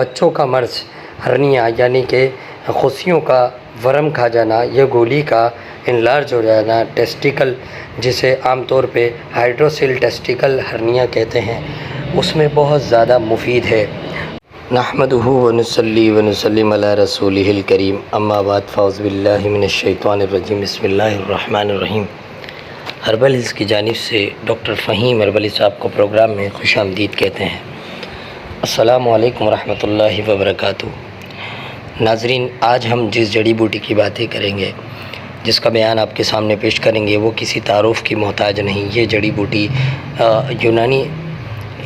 بچوں کا مرض ہرنیا یعنی کہ خصیوں کا ورم کھا جانا یا گولی کا انلارج ہو جانا، ٹیسٹیکل جسے عام طور پہ ہائیڈروسیل ٹیسٹیکل ہرنیا کہتے ہیں، اس میں بہت زیادہ مفید ہے۔ نحمدہ ونصلی ونسلم علی رسولہ الکریم، اما بعد، فاعوذ باللہ من الشیطان الرجیم، بسم اللہ الرحمن الرحیم۔ ہربل ہلز کی جانب سے ڈاکٹر فہیم ہربلی صاحب کو پروگرام میں خوش آمدید کہتے ہیں۔ السلام علیکم ورحمۃ اللہ وبرکاتہ۔ ناظرین، آج ہم جس جڑی بوٹی کی باتیں کریں گے، جس کا بیان آپ کے سامنے پیش کریں گے، وہ کسی تعارف کی محتاج نہیں۔ یہ جڑی بوٹی یونانی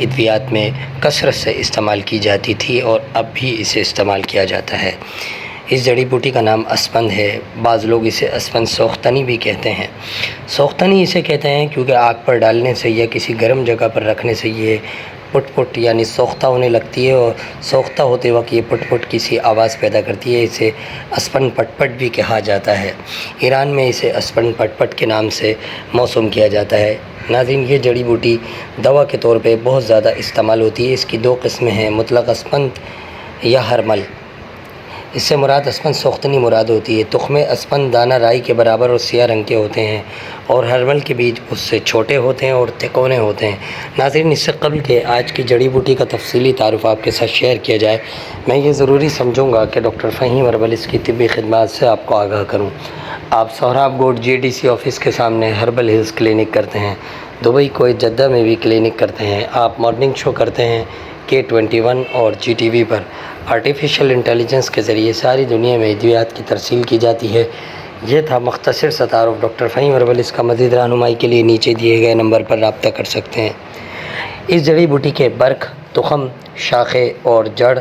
ادویات میں کثرت سے استعمال کی جاتی تھی اور اب بھی اسے استعمال کیا جاتا ہے۔ اس جڑی بوٹی کا نام اسپند ہے، بعض لوگ اسے اسپند سوختنی بھی کہتے ہیں۔ سوختنی اسے کہتے ہیں کیونکہ آگ پر ڈالنے سے یا کسی گرم جگہ پر رکھنے سے یہ پٹ پٹ یعنی سوختہ ہونے لگتی ہے، اور سوختہ ہوتے وقت یہ پٹ پٹ کسی آواز پیدا کرتی ہے۔ اسے اسپند پٹ پٹ بھی کہا جاتا ہے۔ ایران میں اسے اسپند پٹ پٹ کے نام سے موسوم کیا جاتا ہے۔ ناظرین، یہ جڑی بوٹی دوا کے طور پہ بہت زیادہ استعمال ہوتی ہے۔ اس کی دو قسمیں ہیں، مطلق اسپند یا ہرمل۔ اس سے مراد اسپند سوختنی مراد ہوتی ہے۔ تخم اسپند دانہ رائی کے برابر اور سیاہ رنگ کے ہوتے ہیں، اور ہرمل کے بیج اس سے چھوٹے ہوتے ہیں اور تکونے ہوتے ہیں۔ ناظرین، اس سے قبل کہ آج کی جڑی بوٹی کا تفصیلی تعارف آپ کے ساتھ شیئر کیا جائے، میں یہ ضروری سمجھوں گا کہ ڈاکٹر فہیم ہربل اس کی طبی خدمات سے آپ کو آگاہ کروں۔ آپ سہراب گوٹ GDC آفس کے سامنے ہربل ہلز کلینک کرتے ہیں، دبئی کویت جدہ میں بھی کلینک کرتے ہیں۔ آپ مارننگ شو کرتے ہیں K21 اور GTV پر۔ آرٹیفیشل انٹیلیجنس کے ذریعے ساری دنیا میں ادویات کی ترسیل کی جاتی ہے۔ یہ تھا مختصر سا تعارف۔ ڈاکٹر فہیم ہربل اس کا مزید رہنمائی کے لیے نیچے دیے گئے نمبر پر رابطہ کر سکتے ہیں۔ اس جڑی بوٹی کے برگ، تخم، شاخیں اور جڑ،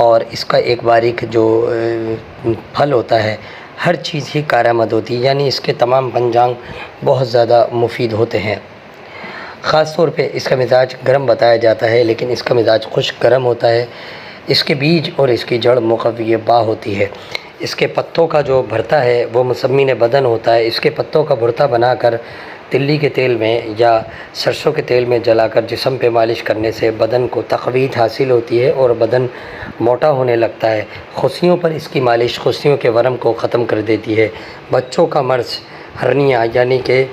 اور اس کا ایک باریک جو پھل ہوتا ہے، ہر چیز ہی کارآمد ہوتی ہے، یعنی اس کے تمام پنجانگ بہت زیادہ مفید ہوتے ہیں۔ خاص طور پہ اس کا مزاج گرم بتایا جاتا ہے، لیکن اس کا مزاج خشک گرم ہوتا ہے۔ اس کے بیج اور اس کی جڑ مقوی با ہوتی ہے۔ اس کے پتوں کا جو بھرتا ہے وہ مسمن بدن ہوتا ہے۔ اس کے پتوں کا بھرتا بنا کر تلی کے تیل میں یا سرسوں کے تیل میں جلا کر جسم پہ مالش کرنے سے بدن کو تقویت حاصل ہوتی ہے اور بدن موٹا ہونے لگتا ہے۔ خصیوں پر اس کی مالش خصیوں کے ورم کو ختم کر دیتی ہے۔ بچوں کا مرض ہرنیا یعنی کہ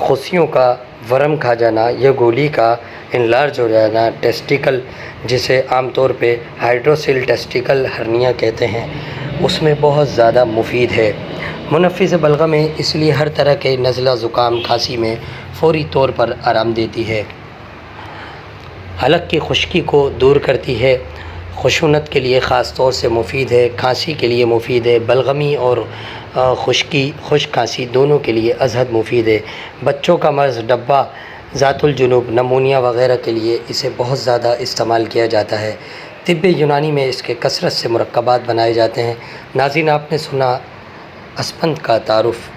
خصیوں کا ورم کھا جانا یا گولی کا انلارج ہو جانا، ٹیسٹیکل جسے عام طور پہ ہائیڈروسیل ٹیسٹیکل ہرنیا کہتے ہیں، اس میں بہت زیادہ مفید ہے۔ منفذ بلغم ہے، اس لیے ہر طرح کے نزلہ، زکام، کھانسی میں فوری طور پر آرام دیتی ہے۔ حلق کی خشکی کو دور کرتی ہے۔ خشونت کے لیے خاص طور سے مفید ہے۔ کھانسی کے لیے مفید ہے۔ بلغمی اور خشک کھانسی دونوں کے لیے ازحد مفید ہے۔ بچوں کا مرض ڈبہ، ذات الجنوب، نمونیا وغیرہ کے لیے اسے بہت زیادہ استعمال کیا جاتا ہے۔ طب یونانی میں اس کے کثرت سے مرکبات بنائے جاتے ہیں۔ ناظرین، آپ نے سنا اسپند کا تعارف۔